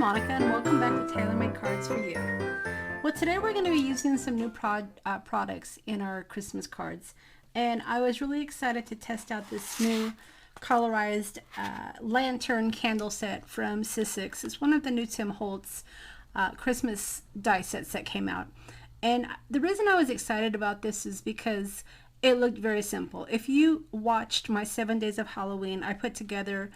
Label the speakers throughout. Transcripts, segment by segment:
Speaker 1: Monica and welcome back to Taylormadecards4u. Well, today we're going to be using some new products in our Christmas cards, and I was really excited to test out this new colorized lantern candle set from Sizzix. It's one of the new Tim Holtz Christmas die sets that came out, and the reason I was excited about this is because it looked very simple. If you watched my 7 Days of Halloween, I put together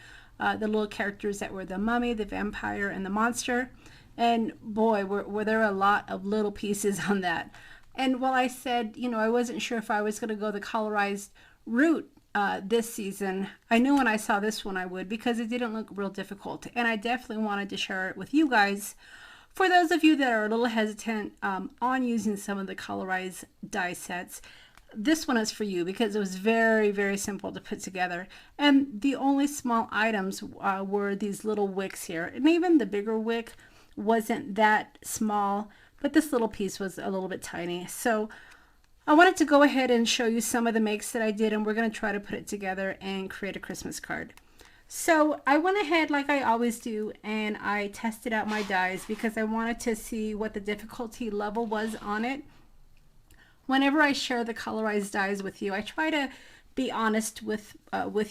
Speaker 1: the little characters that were the mummy, the vampire, and the monster. And boy, were there a lot of little pieces on that. And while I said, you know, I wasn't sure if I was going to go the colorized route this season, I knew when I saw this one I would, because it didn't look real difficult. And I definitely wanted to share it with you guys. For those of you that are a little hesitant on using some of the colorized die sets, this one is for you because it was very, very simple to put together. And the only small items were these little wicks here. And even the bigger wick wasn't that small, but this little piece was a little bit tiny. So I wanted to go ahead and show you some of the makes that I did, and we're going to try to put it together and create a Christmas card. So I went ahead like I always do, and I tested out my dies because I wanted to see what the difficulty level was on it. Whenever I share the colorized dies with you, I try to be honest with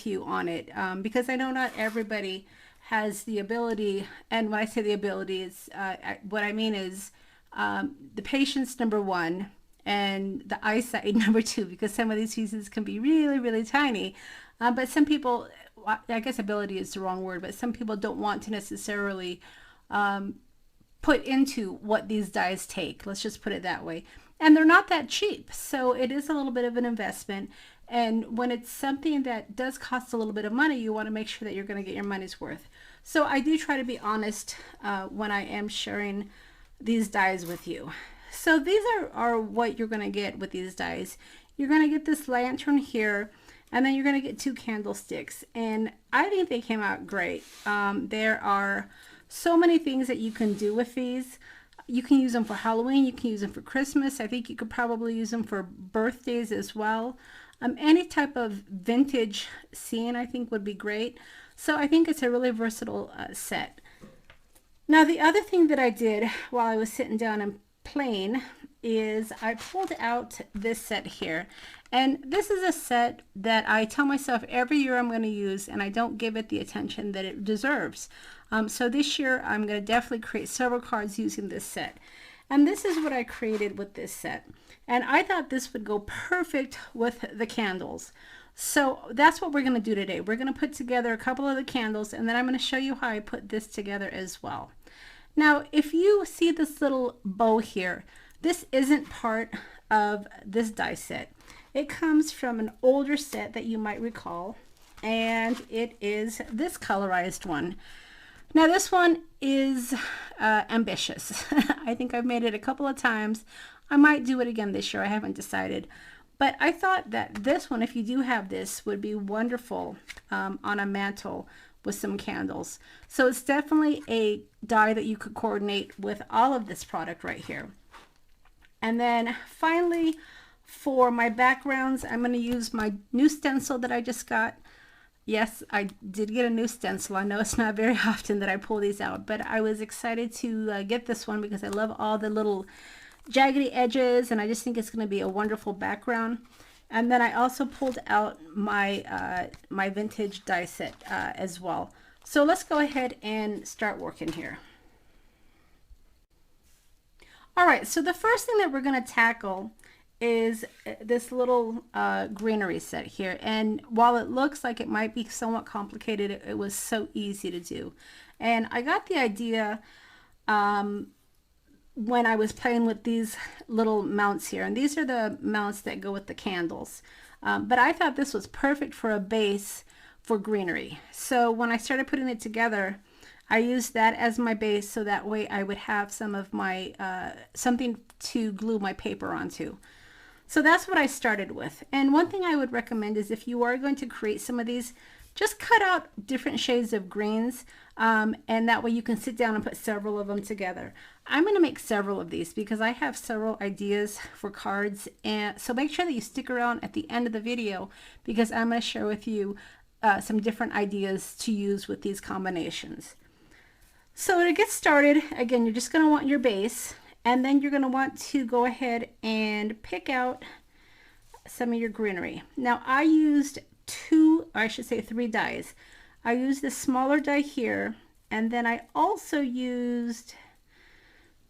Speaker 1: you on it because I know not everybody has the ability. And when I say the ability, is what I mean is the patience, number one, and the eyesight, number two, because some of these pieces can be really, really tiny. But some people, I guess ability is the wrong word, but some people don't want to necessarily put into what these dies take. Let's just put it that way. And they're not that cheap, so it is a little bit of an investment. And when it's something that does cost a little bit of money, you want to make sure that you're going to get your money's worth. So I do try to be honest when I am sharing these dies with you. So these are what you're going to get with these dies. You're going to get this lantern here, and then you're going to get 2 candlesticks. And I think they came out great. There are so many things that you can do with these. You can use them for Halloween, you can use them for Christmas. I think you could probably use them for birthdays as well. Any type of vintage scene I think would be great. So I think it's a really versatile set. Now the other thing that I did while I was sitting down and playing is I pulled out this set here. And this is a set that I tell myself every year I'm going to use, and I don't give it the attention that it deserves. So this year I'm going to definitely create several cards using this set. And this is what I created with this set. And I thought this would go perfect with the candles. So that's what we're going to do today. We're going to put together a couple of the candles, and then I'm going to show you how I put this together as well. Now, if you see this little bow here, this isn't part of this die set. It comes from an older set that you might recall, and it is this colorized one. Now this one is ambitious. I think I've made it a couple of times. I might do it again this year. I haven't decided. But I thought that this one, if you do have this, would be wonderful on a mantle with some candles. So it's definitely a die that you could coordinate with all of this product right here. And then finally, for my backgrounds, I'm going to use my new stencil that I just got. Yes, I did get a new stencil. I know it's not very often that I pull these out, but I was excited to get this one because I love all the little jaggedy edges, and I just think it's going to be a wonderful background. And then I also pulled out my my vintage die set as well. So let's go ahead and start working here. All right, so the first thing that we're going to tackle is this little greenery set here. And while it looks like it might be somewhat complicated, it was so easy to do. And I got the idea when I was playing with these little mounts here. And these are the mounts that go with the candles. But I thought this was perfect for a base for greenery. So when I started putting it together, I used that as my base, so that way I would have some of my something to glue my paper onto. So that's what I started with. And one thing I would recommend is if you are going to create some of these, just cut out different shades of greens, and that way you can sit down and put several of them together. I'm going to make several of these because I have several ideas for cards, and so make sure that you stick around at the end of the video because I'm going to share with you some different ideas to use with these combinations. So to get started, again, you're just going to want your base, and then you're going to want to go ahead and pick out some of your greenery. Now I used three dies. I used the smaller die here, and then I also used,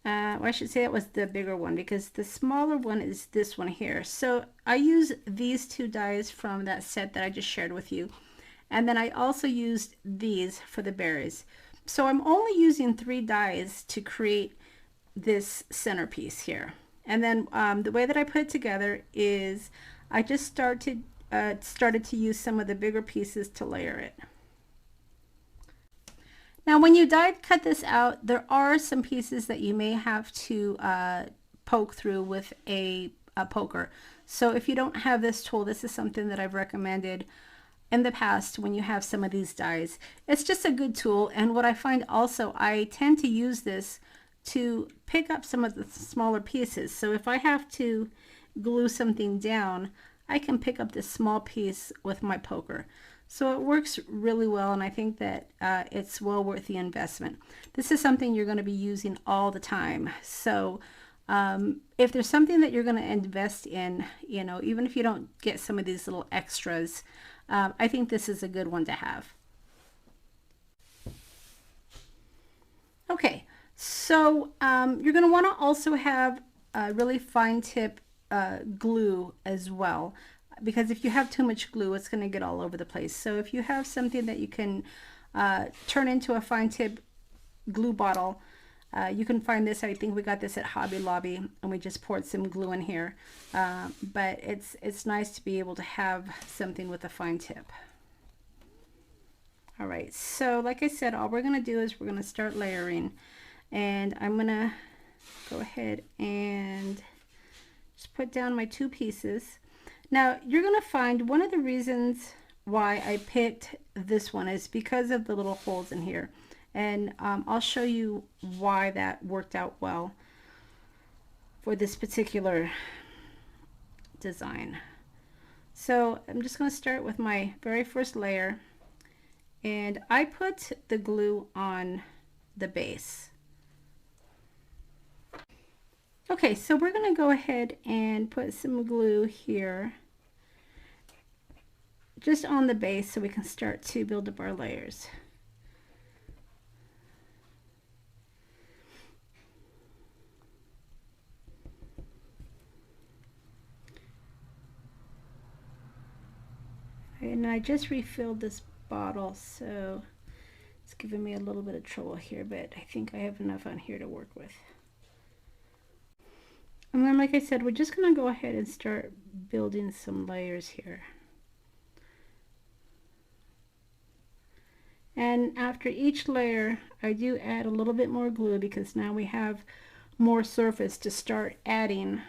Speaker 1: well, I should say it was the bigger one because the smaller one is this one here. So I use these two dies from that set that I just shared with you. And then I also used these for the berries. So I'm only using 3 dies to create this centerpiece here. And then the way that I put it together is I just started to use some of the bigger pieces to layer it. Now when you die cut this out, there are some pieces that you may have to poke through with a poker. So if you don't have this tool, this is something that I've recommended in the past when you have some of these dies. It's just a good tool, and what I find also, I tend to use this to pick up some of the smaller pieces. So if I have to glue something down, I can pick up this small piece with my poker. So it works really well, and I think that it's well worth the investment. This is something you're going to be using all the time. So if there's something that you're going to invest in, you know, even if you don't get some of these little extras, I think this is a good one to have. Okay, so you're going to want to also have a really fine tip glue as well, because if you have too much glue, it's going to get all over the place. So if you have something that you can turn into a fine tip glue bottle, you can find this. I think we got this at Hobby Lobby, and we just poured some glue in here. But it's nice to be able to have something with a fine tip. All right, so like I said, all we're going to do is we're going to start layering, and I'm going to go ahead and just put down my 2 pieces. Now you're going to find one of the reasons why I picked this one is because of the little holes in here. And I'll show you why that worked out well for this particular design. So I'm just going to start with my very first layer, and I put the glue on the base. Okay, so we're going to go ahead and put some glue here just on the base so we can start to build up our layers. And I just refilled this bottle, so it's giving me a little bit of trouble here, but I think I have enough on here to work with. And then, like I said, we're just going to go ahead and start building some layers here. And after each layer, I do add a little bit more glue because now we have more surface to start adding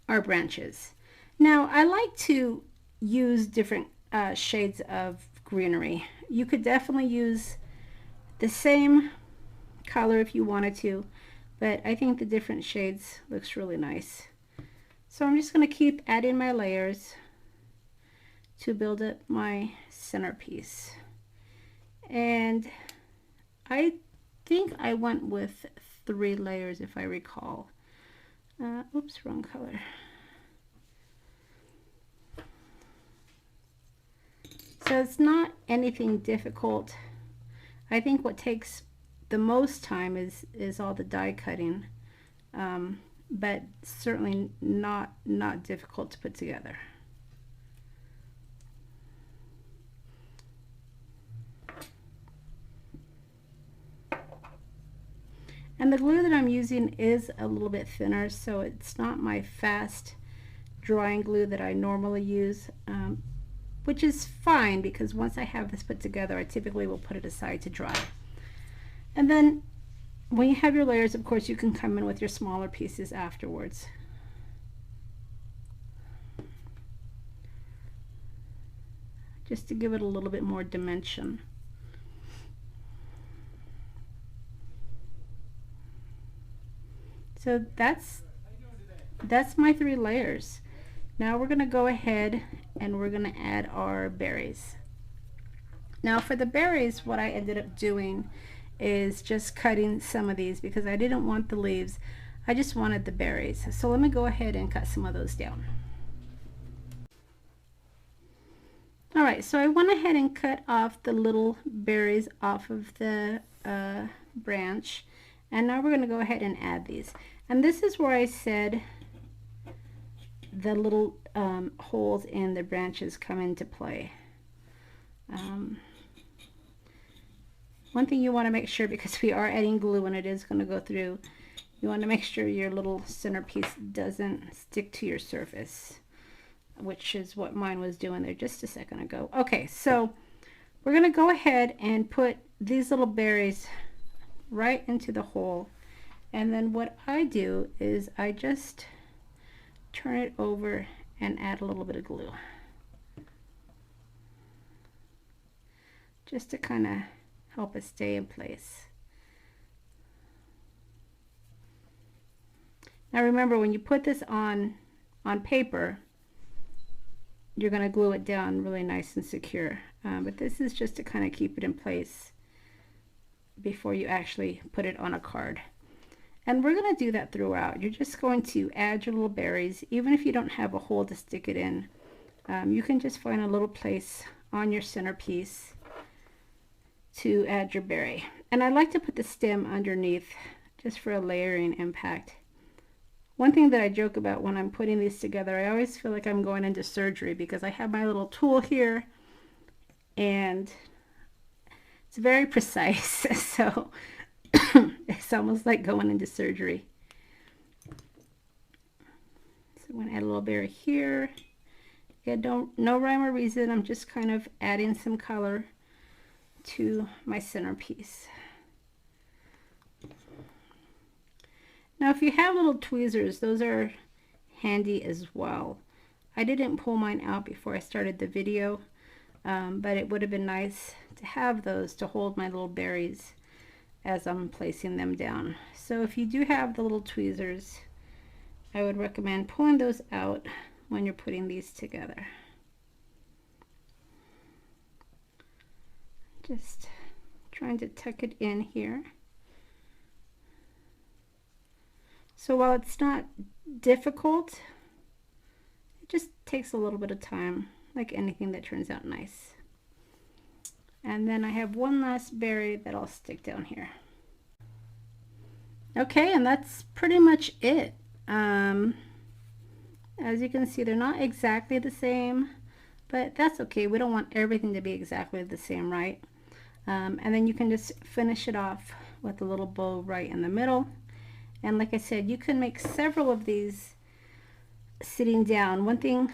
Speaker 1: our branches. Now I like to use different shades of greenery. You could definitely use the same color if you wanted to, but I think the different shades looks really nice. So I'm just going to keep adding my layers to build up my centerpiece. And I think I went with 3 layers if I recall. Oops, wrong color. So it's not anything difficult. I think what takes the most time is all the die cutting, but certainly not difficult to put together. And the glue that I'm using is a little bit thinner, so it's not my fast drying glue that I normally use, which is fine because once I have this put together, I typically will put it aside to dry. And then when you have your layers, of course, you can come in with your smaller pieces afterwards. Just to give it a little bit more dimension. So that's my 3 layers. Now we're going to go ahead and we're going to add our berries. Now for the berries, what I ended up doing is just cutting some of these because I didn't want the leaves. I just wanted the berries. So let me go ahead and cut some of those down. Alright, so I went ahead and cut off the little berries off of the branch. And now we're going to go ahead and add these. And this is where I said the little holes in the branches come into play. One thing you want to make sure, because we are adding glue and it is going to go through, you want to make sure your little centerpiece doesn't stick to your surface, which is what mine was doing there just a second ago. Okay, so we're going to go ahead and put these little berries right into the hole. And then what I do is I just turn it over and add a little bit of glue. Just to kind of help it stay in place. Now remember, when you put this on paper, you're going to glue it down really nice and secure. But this is just to kind of keep it in place before you actually put it on a card. And we're going to do that throughout. You're just going to add your little berries. Even if you don't have a hole to stick it in, you can just find a little place on your centerpiece to add your berry. And I like to put the stem underneath just for a layering impact. One thing that I joke about when I'm putting these together, I always feel like I'm going into surgery because I have my little tool here and it's very precise. So it's almost like going into surgery. So I'm going to add a little berry here. Again, no rhyme or reason. I'm just kind of adding some color to my centerpiece. Now if you have little tweezers, those are handy as well. I didn't pull mine out before I started the video, but it would have been nice to have those to hold my little berries as I'm placing them down. So if you do have the little tweezers, I would recommend pulling those out when you're putting these together. Just trying to tuck it in here. So while it's not difficult, it just takes a little bit of time, like anything that turns out nice. And then I have one last berry that I'll stick down here. Okay, and that's pretty much it. As you can see, they're not exactly the same, but that's okay. We don't want everything to be exactly the same, right? And then you can just finish it off with a little bow right in the middle. And like I said, you can make several of these sitting down. One thing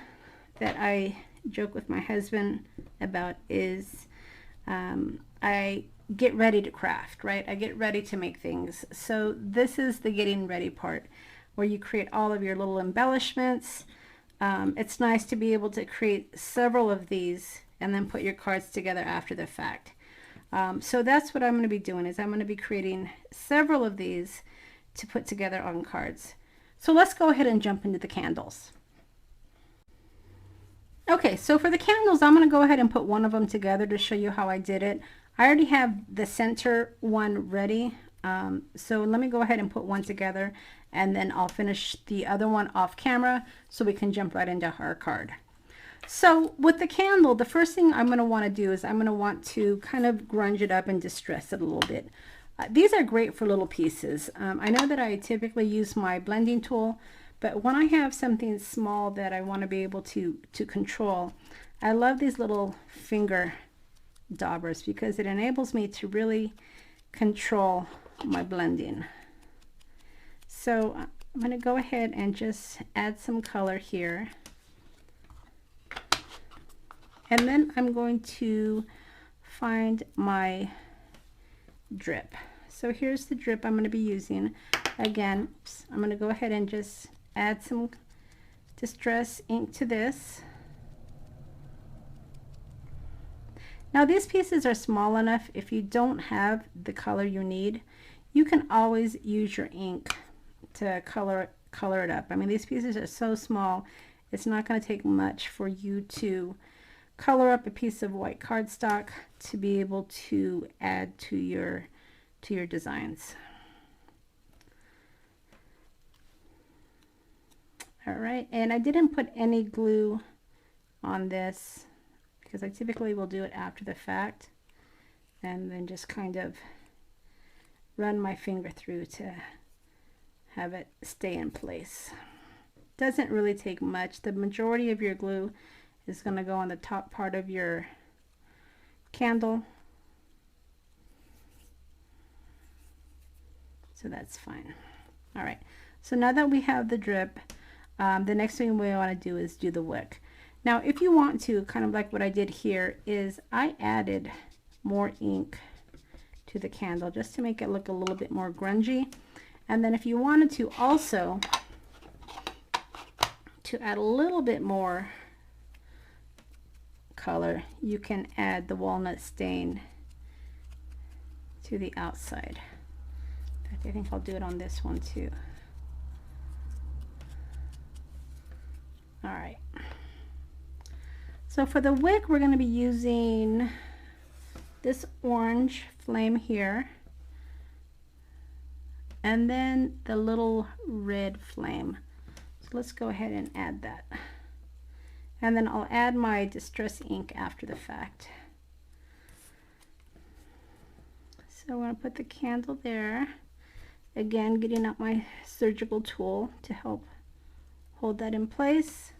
Speaker 1: that I joke with my husband about is I get ready to craft, right? I get ready to make things. So this is the getting ready part where you create all of your little embellishments. It's nice to be able to create several of these and then put your cards together after the fact. So that's what I'm going to be doing, is I'm going to be creating several of these to put together on cards. So let's go ahead and jump into the candles. Okay, so for the candles, I'm going to go ahead and put one of them together to show you how I did it. I already have the center one ready, so let me go ahead and put one together and then I'll finish the other one off camera so we can jump right into our card. So with the candle, the first thing I'm going to want to do is I'm going to want to kind of grunge it up and distress it a little bit. These are great for little pieces. I know that I typically use my blending tool, but when I have something small that I want to be able to control, I love these little finger daubers because it enables me to really control my blending. So I'm going to go ahead and just add some color here. And then I'm going to find my drip. So here's the drip I'm going to be using. Again, I'm going to go ahead and just add some distress ink to this. Now these pieces are small enough, if you don't have the color you need, you can always use your ink to color it up. I mean, these pieces are so small, it's not going to take much for you to color up a piece of white cardstock to be able to add to your designs. All right, and I didn't put any glue on this because I typically will do it after the fact, and then just kind of run my finger through to have it stay in place. Doesn't really take much. The majority of your glue is going to go on the top part of your candle, so that's fine. All right, so now that we have the drip, the next thing we want to do is do the wick. Now if you want to, kind of like what I did here, is I added more ink to the candle just to make it look a little bit more grungy. And then if you wanted to also to add a little bit more color, you can add the walnut stain to the outside. In fact, I think I'll do it on this one too. All right. So for the wick, we're going to be using this orange flame here, and then the little red flame. So let's go ahead and add that. And then I'll add my distress ink after the fact. So I'm going to put the candle there. Again, getting out my surgical tool to help hold that in place.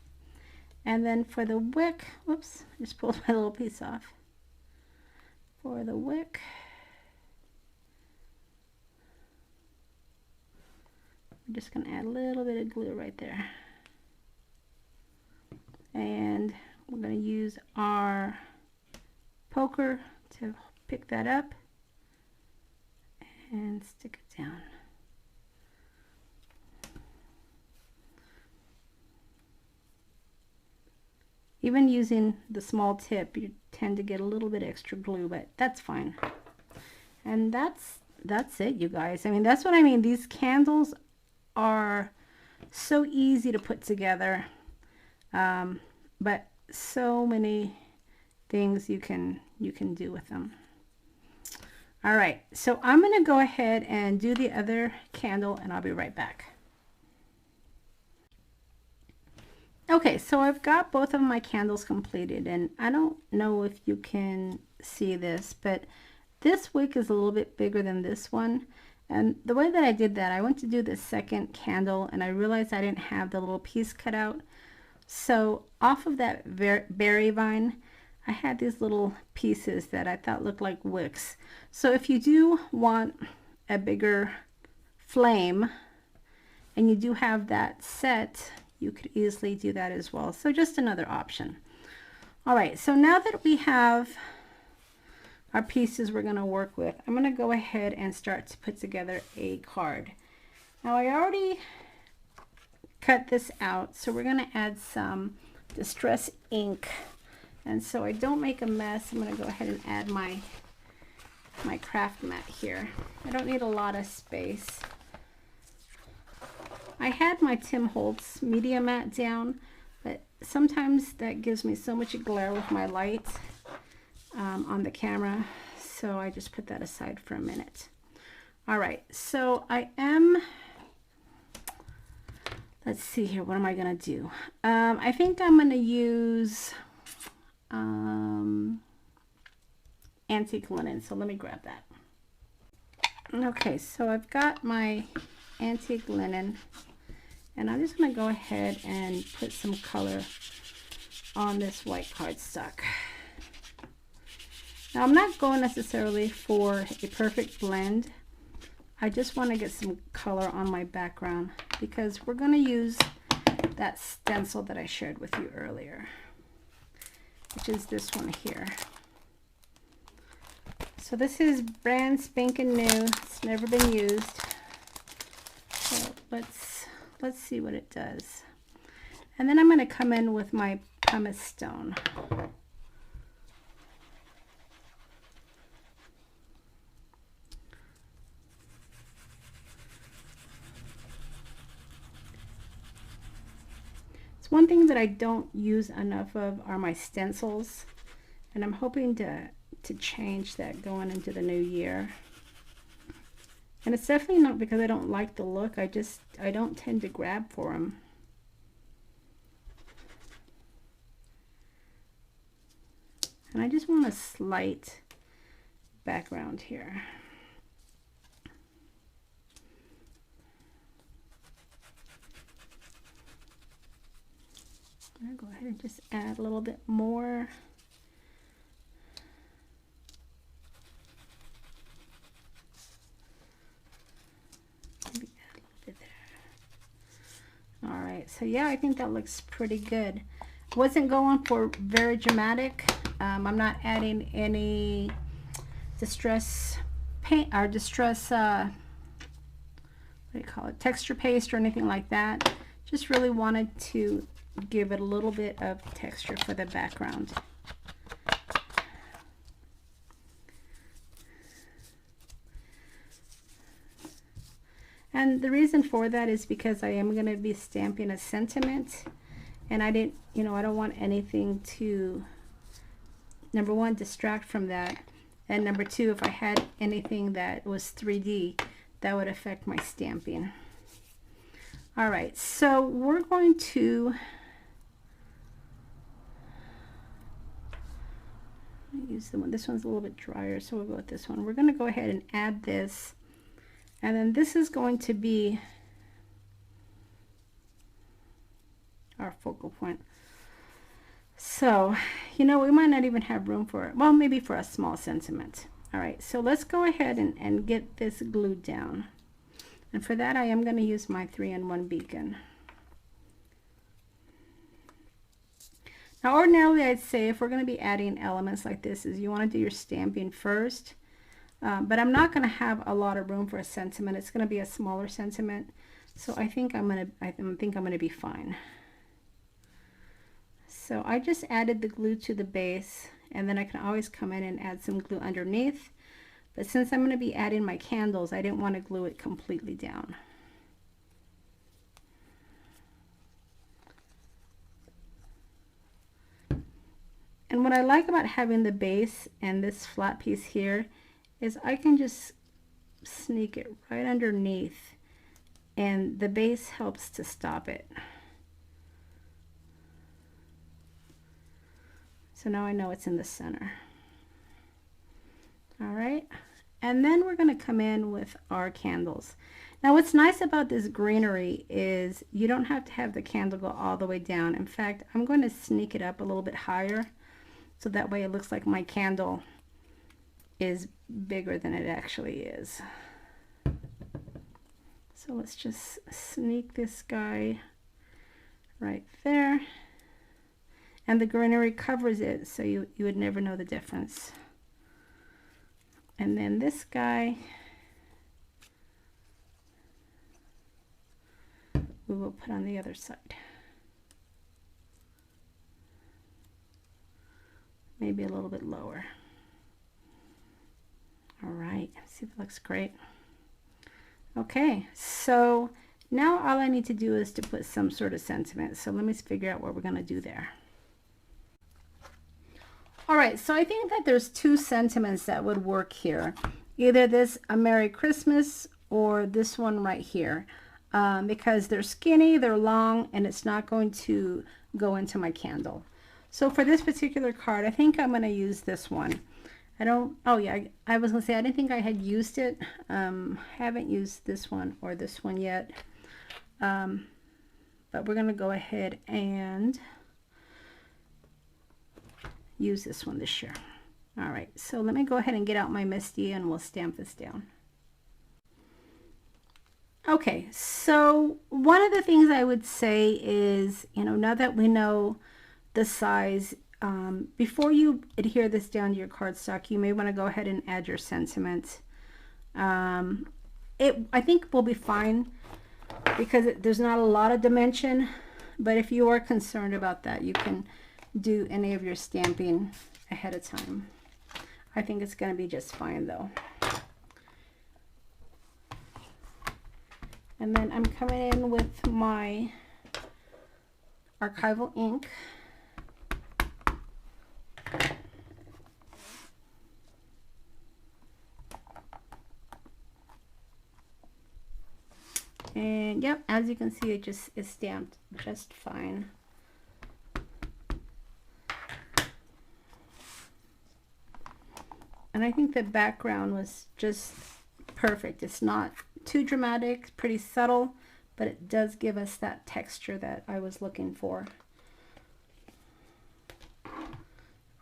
Speaker 1: And then for the wick, whoops, I just pulled my little piece off. For the wick, we're just going to add a little bit of glue right there. And we're going to use our poker to pick that up and stick it down. Even using the small tip, you tend to get a little bit extra glue, but that's fine. And that's it, you guys. I mean, that's what I mean. These candles are so easy to put together, but so many things you can do with them. All right, so I'm going to go ahead and do the other candle, and I'll be right back. Okay, so I've got both of my candles completed, and I don't know if you can see this, but this wick is a little bit bigger than this one. And the way that I did that, I went to do the second candle and I realized I didn't have the little piece cut out. So off of that berry vine, I had these little pieces that I thought looked like wicks. So if you do want a bigger flame and you do have that set, you could easily do that as well. So just another option. All right, so now that we have our pieces we're going to work with, I'm going to go ahead and start to put together a card. Now I already cut this out, so we're going to add some distress ink. And so I don't make a mess, I'm going to go ahead and add my craft mat here. I don't need a lot of space. I had my Tim Holtz media mat down, but sometimes that gives me so much glare with my light on the camera, so I just put that aside for a minute. All right, so I am, let's see here, what am I gonna do? I think I'm gonna use antique linen, so let me grab that. Okay, so I've got my antique linen, and I'm just going to go ahead and put some color on this white cardstock. Now I'm not going necessarily for a perfect blend. I just want to get some color on my background because we're going to use that stencil that I shared with you earlier, which is this one here. So this is brand spanking new. It's never been used. So let's see what it does. And then I'm going to come in with my pumice stone. It's one thing that I don't use enough of are my stencils. And I'm hoping to change that going into the new year. And it's definitely not because I don't like the look. I don't tend to grab for them. And I just want a slight background here. I'm going to go ahead and just add a little bit more. Maybe add a little bit there. All right, so yeah, I think that looks pretty good. Wasn't going for very dramatic. I'm not adding any distress paint or distress, what do you call it, texture paste or anything like that. Just really wanted to give it a little bit of texture for the background. And the reason for that is because I am going to be stamping a sentiment, and I didn't, I don't want anything to, number one, distract from that, and number two, if I had anything that was 3D, that would affect my stamping. All right, so we're going to use the one, this one's a little bit drier, so we'll go with this one. We're going to go ahead and add this, and then this is going to be our focal point. So, we might not even have room for it. Well, maybe for a small sentiment. All right, so let's go ahead and get this glued down. And for that, I am going to use my 3-in-1 beacon. Now, ordinarily, I'd say if we're going to be adding elements like this, is you want to do your stamping first. But I'm not going to have a lot of room for a sentiment. It's going to be a smaller sentiment. So I think I'm going to be fine. So I just added the glue to the base, and then I can always come in and add some glue underneath. But since I'm going to be adding my candles, I didn't want to glue it completely down. And what I like about having the base and this flat piece here is I can just sneak it right underneath, and the base helps to stop it. So now I know it's in the center. All right, and then we're going to come in with our candles. Now what's nice about this greenery is you don't have to have the candle go all the way down. In fact, I'm going to sneak it up a little bit higher, so that way it looks like my candle is bigger than it actually is. So let's just sneak this guy right there. And the greenery covers it, so you would never know the difference. And then this guy, we will put on the other side. Maybe a little bit lower. All right, see, that looks great. Okay, so now all I need to do is to put some sort of sentiment. So let me figure out what we're going to do there. All right, so I think that there's two sentiments that would work here. Either this, a Merry Christmas, or this one right here. Because they're skinny, they're long, and it's not going to go into my candle. So for this particular card, I think I'm going to use this one. Oh yeah, I was going to say I didn't think I had used it. Haven't used this one or this one yet. But we're going to go ahead and use this one this year. All right, so let me go ahead and get out my Misty and we'll stamp this down. Okay, so one of the things I would say is, now that we know the size, before you adhere this down to your cardstock, you may want to go ahead and add your sentiment. I think we'll be fine because there's not a lot of dimension, but if you are concerned about that, you can do any of your stamping ahead of time. I think it's going to be just fine though. And then I'm coming in with my archival ink. Yep, as you can see, it just is stamped just fine. And I think the background was just perfect. It's not too dramatic, pretty subtle, but it does give us that texture that I was looking for.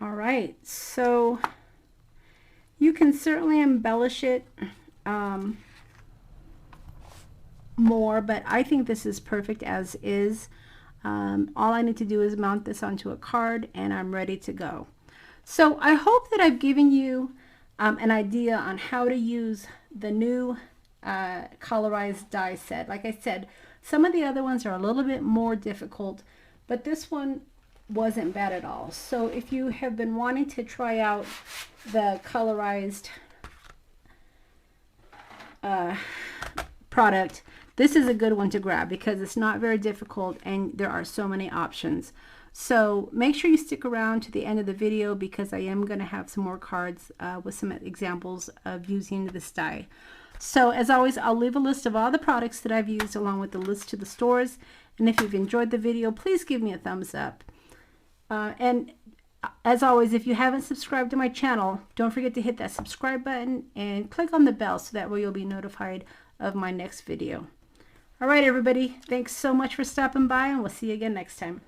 Speaker 1: All right, so you can certainly embellish it more, but I think this is perfect as is. All I need to do is mount this onto a card and I'm ready to go. So I hope that I've given you an idea on how to use the new colorized die set. Like I said, some of the other ones are a little bit more difficult, but this one wasn't bad at all. So if you have been wanting to try out the colorized product, this is a good one to grab because it's not very difficult and there are so many options. So make sure you stick around to the end of the video because I am going to have some more cards with some examples of using this die. So as always, I'll leave a list of all the products that I've used along with the list to the stores. And if you've enjoyed the video, please give me a thumbs up. And as always, if you haven't subscribed to my channel, don't forget to hit that subscribe button and click on the bell so that way you'll be notified of my next video. All right, everybody, thanks so much for stopping by and we'll see you again next time.